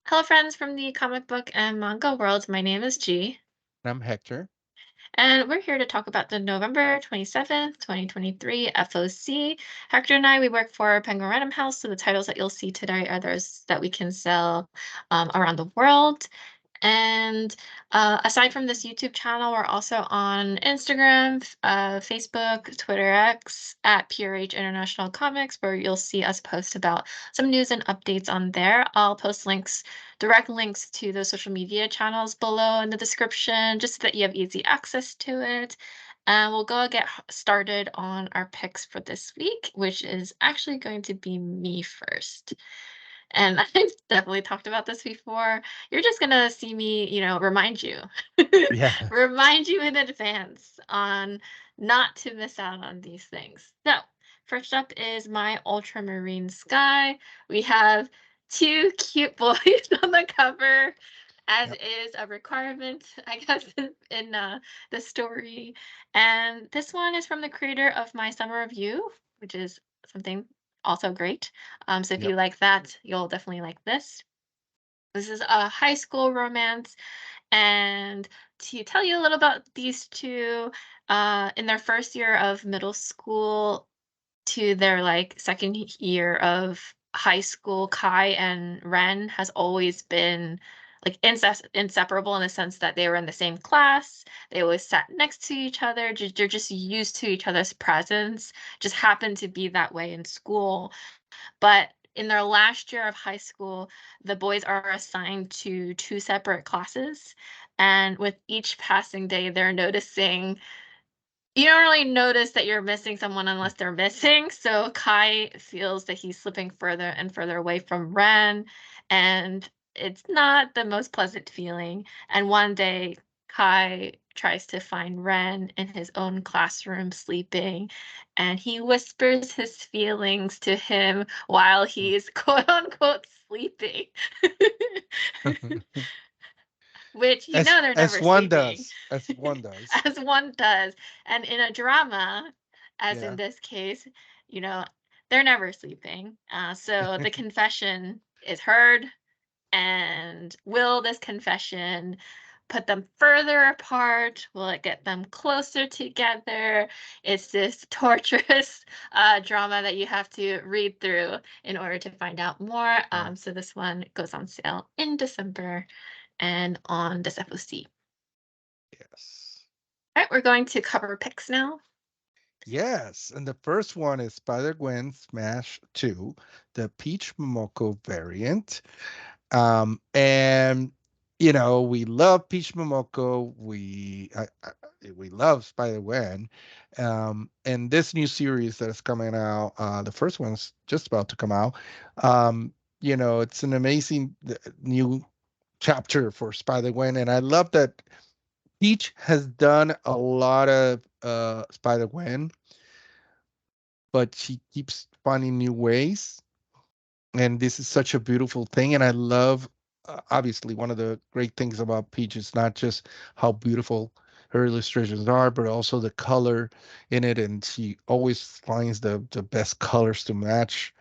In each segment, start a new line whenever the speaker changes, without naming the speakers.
Hello, friends from the comic book and manga world. My name is G,
I'm Hector.
and we're here to talk about the November 27th, 2023 FOC. Hector and I, we work for Penguin Random House, so the titles that you'll see today are those that we can sell around the world. And aside from this YouTube channel, we're also on Instagram, Facebook, Twitter X at PureH International Comics, where you'll see us post about some news and updates on there. I'll post direct links to those social media channels below in the description, just so that you have easy access to it. And we'll go get started on our picks for this week, which is actually going to be me first. And I've definitely talked about this before. You're just gonna see me, remind you,
Yeah.
remind you in advance on not to miss out on these things. So, first up is my Ultramarine Sky. We have two cute boys on the cover, as
Yep.
is a requirement, I guess, in the story. And this one is from the creator of My Summer of You, which is something also great. So if
Yep.
you like that, you'll definitely like this. This is a high school romance. And to tell you a little about these two, in their first year of middle school to their like second year of high school, Kai and Ren has always been like inseparable in the sense that they were in the same class. They always sat next to each other. They're just used to each other's presence. Just happened to be that way in school. But in their last year of high school, the boys are assigned to two separate classes. And with each passing day, they're noticing you don't really notice that you're missing someone unless they're missing. So Kai feels that he's slipping further and further away from Ren, and it's not the most pleasant feeling. And one day, Kai tries to find Ren in his own classroom sleeping, and he whispers his feelings to him while he's quote unquote sleeping. Which they're
as
never
one
sleeping,
does. As one does.
as one does. And in a drama, as in
Yeah.
this case, you know, they're never sleeping. So the confession is heard, and will this confession put them further apart? Will it get them closer together? It's this torturous drama that you have to read through in order to find out more.
Yeah.
So this one goes on sale in December and on this FOC.
Yes.
All right, we're going to cover picks now.
Yes. And the first one is Spider-Gwen Smash 2, the Peach Momoko variant. And we love Peach Momoko. We love Spider-Gwen. And this new series that is coming out, the first one's just about to come out. It's an amazing new chapter for Spider-Gwen, and I love that Peach has done a lot of Spider-Gwen, but she keeps finding new ways, and this is such a beautiful thing. And I love, obviously, one of the great things about Peach is not just how beautiful her illustrations are, but also the color in it, and she always finds the best colors to match.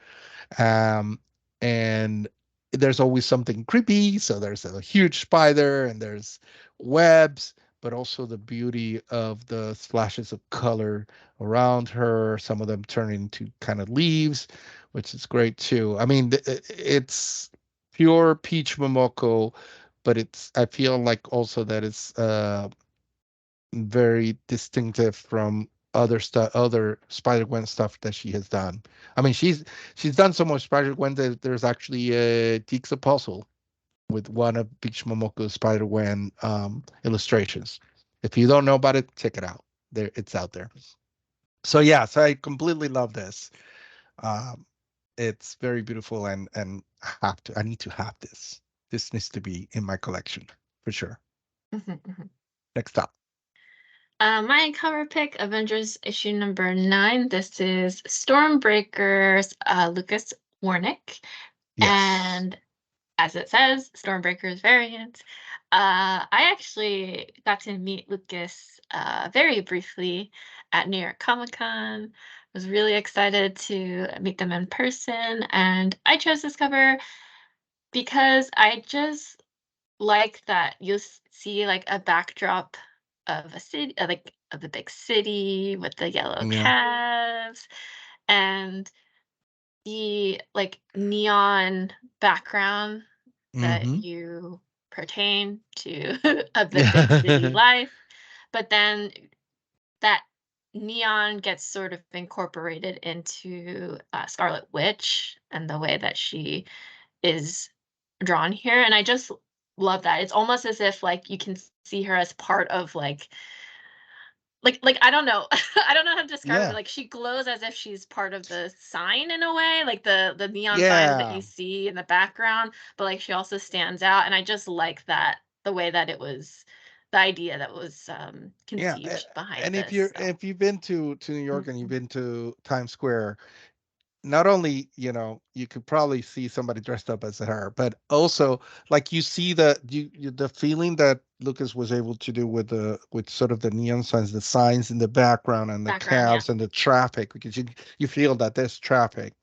um and there's always something creepy, so there's a huge spider and there's webs, but also the beauty of the splashes of color around her, some of them turn into kind of leaves, which is great too. I mean, it's pure Peach Momoko, but I feel like also that it's very distinctive from other Spider-Gwen stuff that she has done. I mean, she's done so much Spider-Gwen that there's actually a Jigsaw puzzle with one of Peach Momoko's Spider-Gwen illustrations. If you don't know about it, check it out. There, it's out there. So yeah, so I completely love this. Um, it's very beautiful, and I need to have this. This needs to be in my collection for sure.
Mhm, mhm.
Next up.
My cover pick, Avengers issue number 9. This is Stormbreaker's Lucas Warnick.
Yes.
And as it says, Stormbreaker's variant. I actually got to meet Lucas very briefly at New York Comic Con. Was really excited to meet them in person, and I chose this cover because I just like that see, like, a backdrop of a city like, of the big city with the yellow
Yeah.
cabs and the, like, neon background that
Mhm.
you pertain to of the big city
Yeah.
life, but then that neon gets sort of incorporated into, Scarlet Witch and the way that she is drawn here, and I just love that. It's almost as if, like, you can see her as part of, I don't know. I don't know how to describe it, but,
Yeah.
like, she glows as if she's part of the sign in a way, like the neon signs that you
Yeah.
see in the background, but, like, she also stands out, and I just like that, the way that it was the idea that was,
Yeah,
conceived behind
and
this, so
if you've been to New York and you've
mhm.
been to Times Square, not only, you could probably see somebody dressed up as her, but also like you see the feeling that Lucas was able to do with the with sort of the neon signs, the signs in the background and the
Background, yeah.
cabs and the traffic, because you feel that there's traffic.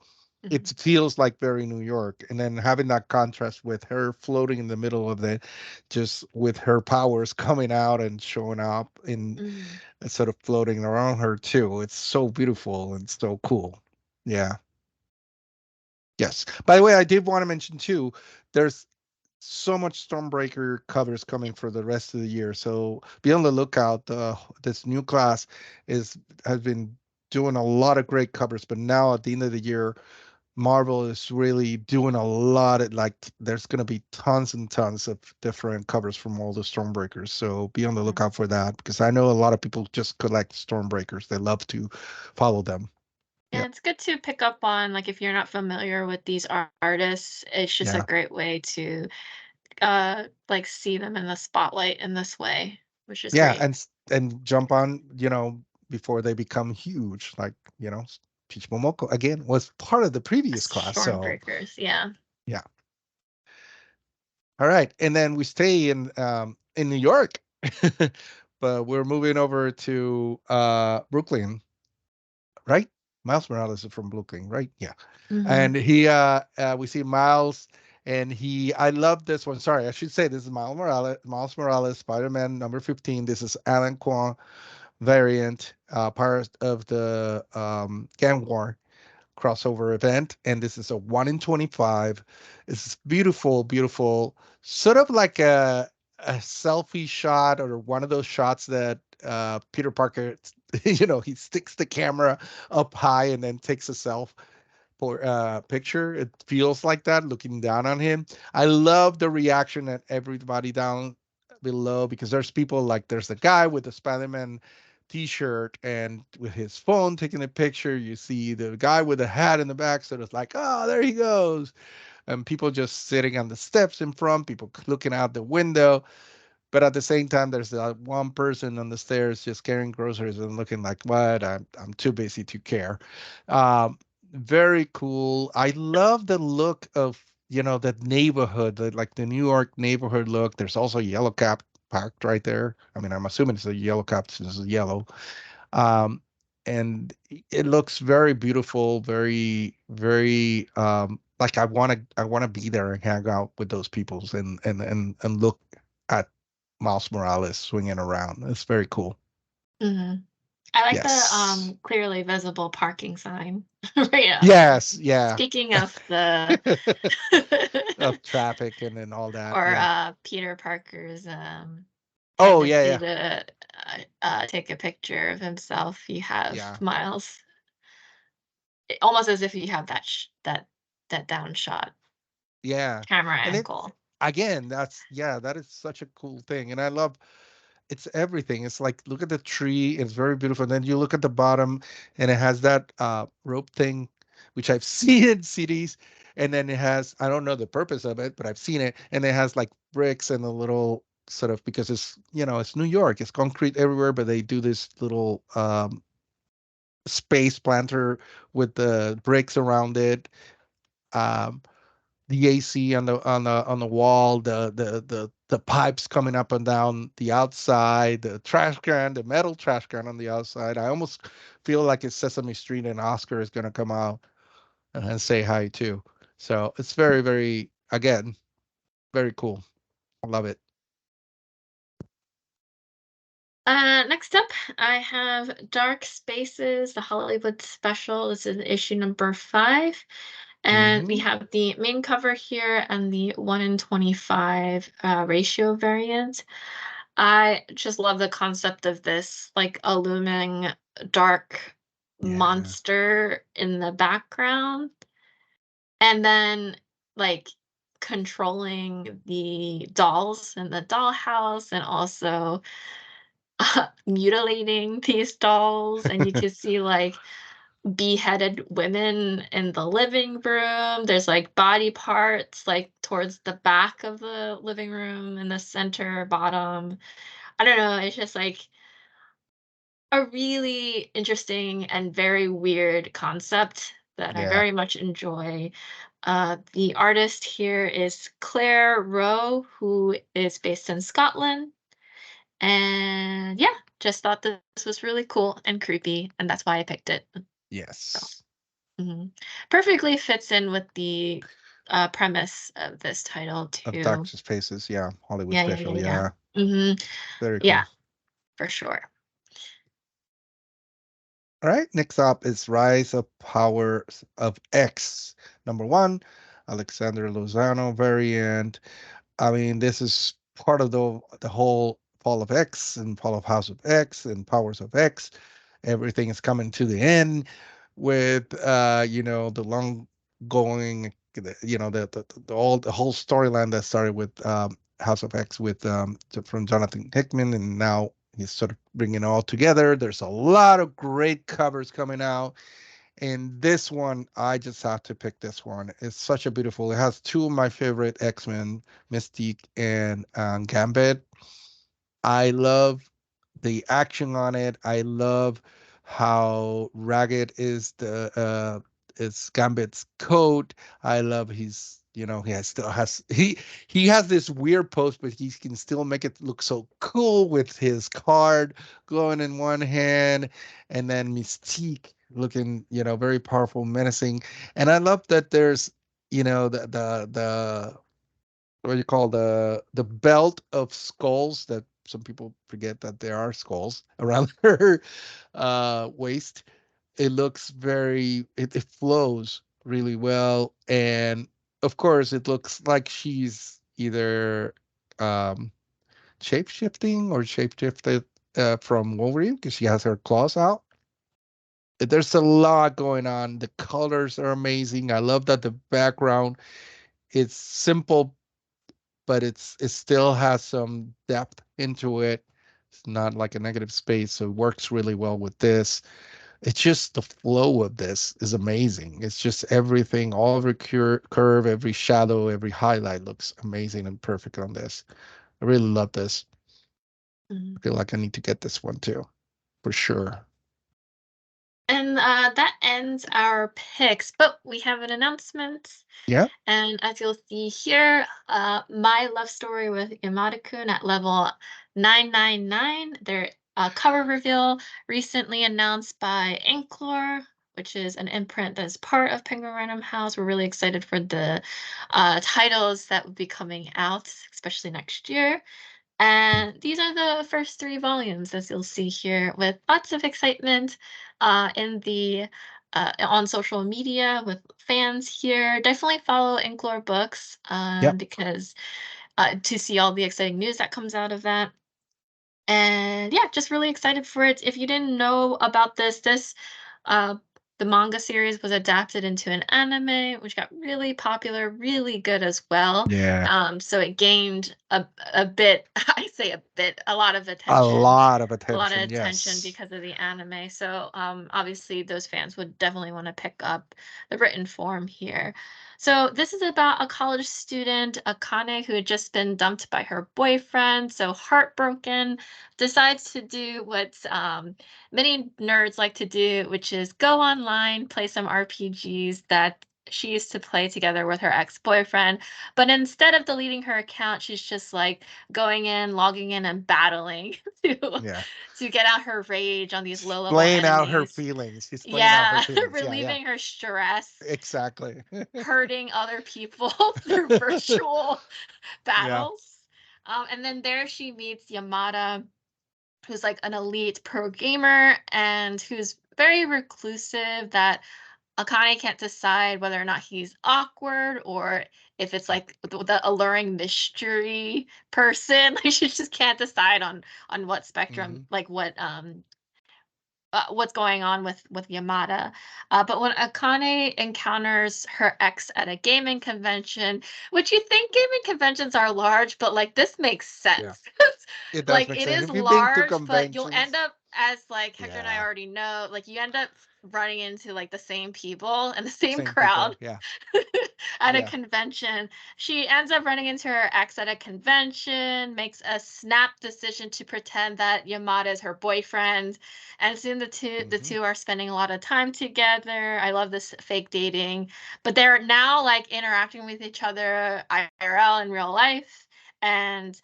It
Mhm,
feels like very New York. And then having that contrast with her floating in the middle of it, just with her powers coming out and showing up in
mhm.
sort of floating around her too. It's so beautiful and so cool. Yeah. Yes. By the way, I did want to mention too, there's so much Stormbreaker covers coming for the rest of the year. So be on the lookout. This new class is has been doing a lot of great covers, but now at the end of the year, Marvel is really doing a lot of like there's gonna be tons and tons of different covers from all the Stormbreakers. So be on the
Mhm.
lookout for that because I know a lot of people just collect Stormbreakers. They love to follow them.
Yeah,
Yeah.
it's good to pick up on, like, if you're not familiar with these artists, it's just a
Yeah.
great way to, like, see them in the spotlight in this way, which is
Yeah.
great.
And jump on, before they become huge. Like, Peach Momoko again was part of the previous class. So
Stormbreakers, yeah.
yeah. All right. And then we stay in New York. But we're moving over to Brooklyn, right? Miles Morales is from Brooklyn, right? Yeah.
Mhm,
And we see Miles, and I love this one. Sorry, I should say this is Miles Morales, Spider-Man number 15. This is Alan Kwong variant, part of the Gang War crossover event, and this is a 1 in 25. It's beautiful, beautiful, sort of like a selfie shot or one of those shots that Peter Parker, he sticks the camera up high and then takes a picture. It feels like that looking down on him. I love the reaction that everybody down below, because there's a guy with a Spider-Man t-shirt and with his phone taking a picture. You see the guy with the hat in the back, so it's like, oh, there he goes. And people just sitting on the steps in front, people looking out the window. But at the same time, there's that one person on the stairs just carrying groceries and looking like, what? I'm too busy to care. Um, Very cool. I love the look of, that neighborhood, like the New York neighborhood look. There's also a yellow cab parked right there. I mean, I'm assuming it's a yellow cab since it's yellow. Um, and it looks very beautiful, very, very, like I want to be there and hang out with those peoples and look at Miles Morales swinging around. It's very cool.
mhm. I like the,
Yes.
clearly visible parking sign right outside.
Yes. Yeah.
Speaking of the
Of traffic and then all that.
or,
Yeah.
Peter Parker's,
Oh, yeah.
tendency
Yeah.
to, take a picture of himself, you have
Yeah.
Miles, almost as if you have that down shot
Yeah.
camera
And
angle.
again, that is such a cool thing. And I love it's everything. It's like look at the tree, it's very beautiful. And then you look at the bottom and it has that rope thing, which I've seen in cities. And then it has, I don't know the purpose of it, but I've seen it. And it has like bricks and a little sort of because it's New York, it's concrete everywhere, but they do this little space planter with the bricks around it. Um, the AC on the wall, the pipes coming up and down the outside, the trash can, the metal trash can on the outside. I almost feel like it's Sesame Street and Oscar is going to come out and say hi too. So it's very, very again, very cool. I love it.
Next up, I have Dark Spaces, the Hollywood special. This is issue number 5. And we
Hmm.
have the main cover here and the 1 in 25 ratio variant. I just love the concept of this, like a looming dark
Yeah,
monster in the background. And then, like, controlling the dolls in the dollhouse and also mutilating these dolls. And you can see, like, beheaded women in the living room. There's, like, body parts, like, towards the back of the living room in the center bottom. I don't know, it's just, like, a really interesting and very weird concept that I
yeah,
very much enjoy. The artist here is Claire Rowe, who is based in Scotland. And yeah, just thought this was really cool and creepy, and that's why I picked it. So,
yes.
mhm. Perfectly fits in with the premise of this title,
Of
too.
Doctor's Faces, yeah, Hollywood
Yeah, yeah, yeah,
special,
yeah.
yeah,
Hmm.
very
Yeah,
cool.
for sure.
All right, next up is Rise of Powers of X. Number one, Alexander Lozano variant. I mean, this is part of the whole Fall of X and Fall of House of X and Powers of X. Everything is coming to the end with the long going, the whole storyline that started with House of X with from Jonathan Hickman, and now he's sort of bringing it all together. There's a lot of great covers coming out. And this one, I just have to pick this one. It's such a beautiful. It has two of my favorite X-Men, Mystique and Gambit. I love the action on it. I love how ragged is Gambit's coat. I love he has this weird pose, but he can still make it look so cool with his card glowing in one hand, and then Mystique looking, very powerful, menacing. And I love that there's, the what do you call the belt of skulls that some people forget that there are skulls around her waist. It looks it flows really well, and of course it looks like she's either um shape shifting or shape shifted from Wolverine because she has her claws out. There's a lot going on. The colors are amazing. I love that the background, it's simple, but it still has some depth into it. It's not like a negative space, so it works really well with this. It's just the flow of this is amazing. It's just everything, all every curve, every shadow, every highlight looks amazing and perfect on this. I really love this.
Mhm.
I feel like I need to get this one too, for sure.
And that ends our picks, but we have an announcement.
Yeah,
And as you'll see here, my love story with Yamada-kun at level 999, their cover reveal recently announced by Inklor, which is an imprint that's part of Penguin Random House. We're really excited for the titles that will be coming out, especially next year. And these are the first 3 volumes, as you'll see here, with lots of excitement in the on social media with fans here. Definitely follow Inklor Books
yep,
because to see all the exciting news that comes out of that. And yeah, just really excited for it. If you didn't know about this, uh, the manga series was adapted into an anime, which got really popular, really good as well.
yeah,
So it gained a bit, I say a bit,
a lot of
a lot of
attention.
attention
Yes,
because of the anime. So obviously those fans would definitely want to pick up the written form here. So this is about a college student, Akane, who had just been dumped by her boyfriend, so heartbroken, decides to do what many nerds like to do, which is go online, play some RPGs that she used to play together with her ex-boyfriend, but instead of deleting her account, she's just like going in, logging in, and battling to
Yeah.
get out her rage on these
She's
low-level
playing out her
enemies.
feelings. She's playing out her
Yeah,
feelings. Yeah, yeah.
relieving her stress,
Exactly.
hurting other people through virtual
Yeah.
battles. And then there she meets Yamada, who's like an elite pro gamer and who's very reclusive, that Akane can't decide whether or not he's awkward or if it's like the alluring mystery person. Like she just can't decide on what spectrum,
Hmm.
like what's going on with Yamada. But when Akane encounters her ex at a gaming convention, which you think gaming conventions are large, but like this makes
Yeah.
sense.
It does
Like
make
it
sense.
is
If you've been to
large, but you'll end
conventions,
up, as like Hector and I
yeah,
already know, like you end up running into like the same people and the same
same people.
crowd
Yeah.
at a
Yeah.
convention. She ends up running into her ex at a convention, makes a snap decision to pretend that Yamada is her boyfriend, and soon the
Hmm.
two are spending a lot of time together. I love this fake dating, but they're now like interacting with each other IRL in real life. And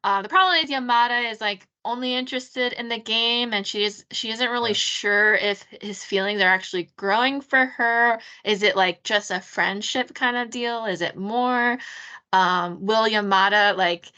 the problem is Yamada is like only interested in the game, and she isn't really
Yeah.
sure if his feelings are actually growing for her. Is it like just a friendship kind of deal? Is it more? Will Yamada like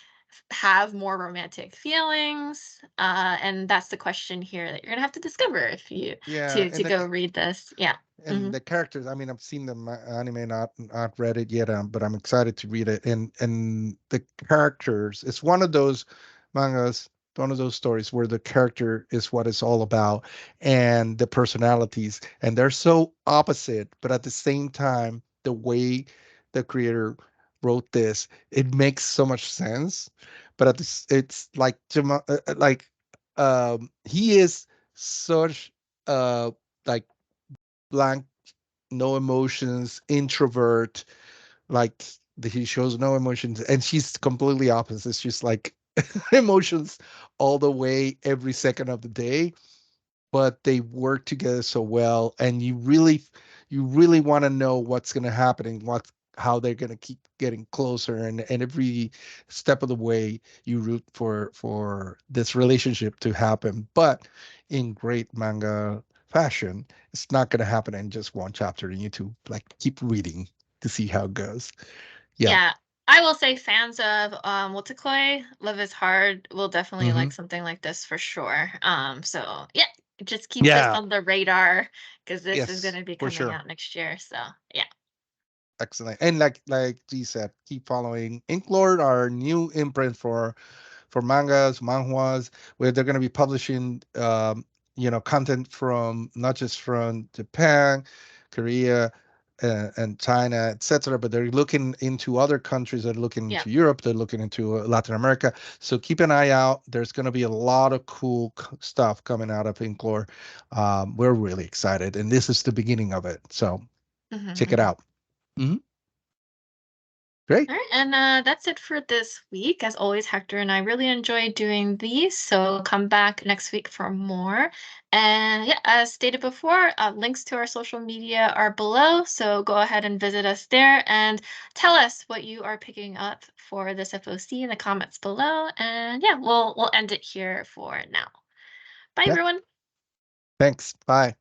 have more romantic feelings? And that's the question here that you're gonna have to discover if you
Yeah.
to go read this. Yeah.
And
Hmm.
the characters, I mean, I've seen the anime, not read it yet, but I'm excited to read it. And the characters, it's one of those mangas, one of those stories where the character is what it's all about, and the personalities, and they're so opposite, but at the same time, the way the creator wrote this, it makes so much sense. But it's like he is such like blank, no emotions, introvert, like he shows no emotions, and she's completely opposite. She's like emotions all the way, every second of the day, but they work together so well, and you really want to know what's going to happen and what how they're going to keep getting closer, and every step of the way you root for this relationship to happen, but in great manga fashion. It's not going to happen in just one chapter. You need to like keep reading to see how it goes. Yeah.
Yeah. I will say fans of Wotakoi, Love is Hard will definitely
Hmm.
like something like this for sure. So yeah, just keep this
Yeah.
on the radar because this is
Yes,
gonna be
for
coming
sure.
out next year. So yeah.
Excellent. And like G said, keep following Inklord, our new imprint for mangas, manhwas, where they're going to be publishing, content from not just from Japan, Korea, and China, etc. But they're looking into other countries. They're looking
Yeah.
into Europe. They're looking into Latin America. So keep an eye out. There's going to be a lot of cool stuff coming out of Inklore. We're really excited, and this is the beginning of it. So check it
Hmm.
out. Hmm. Great.
All right, and that's it for this week. As always, Hector and I really enjoy doing these, so come back next week for more. And yeah, as stated before, links to our social media are below, so go ahead and visit us there and tell us what you are picking up for this FOC in the comments below. And yeah, we'll end it here for now. Bye,
Yeah.
everyone.
Thanks. Bye.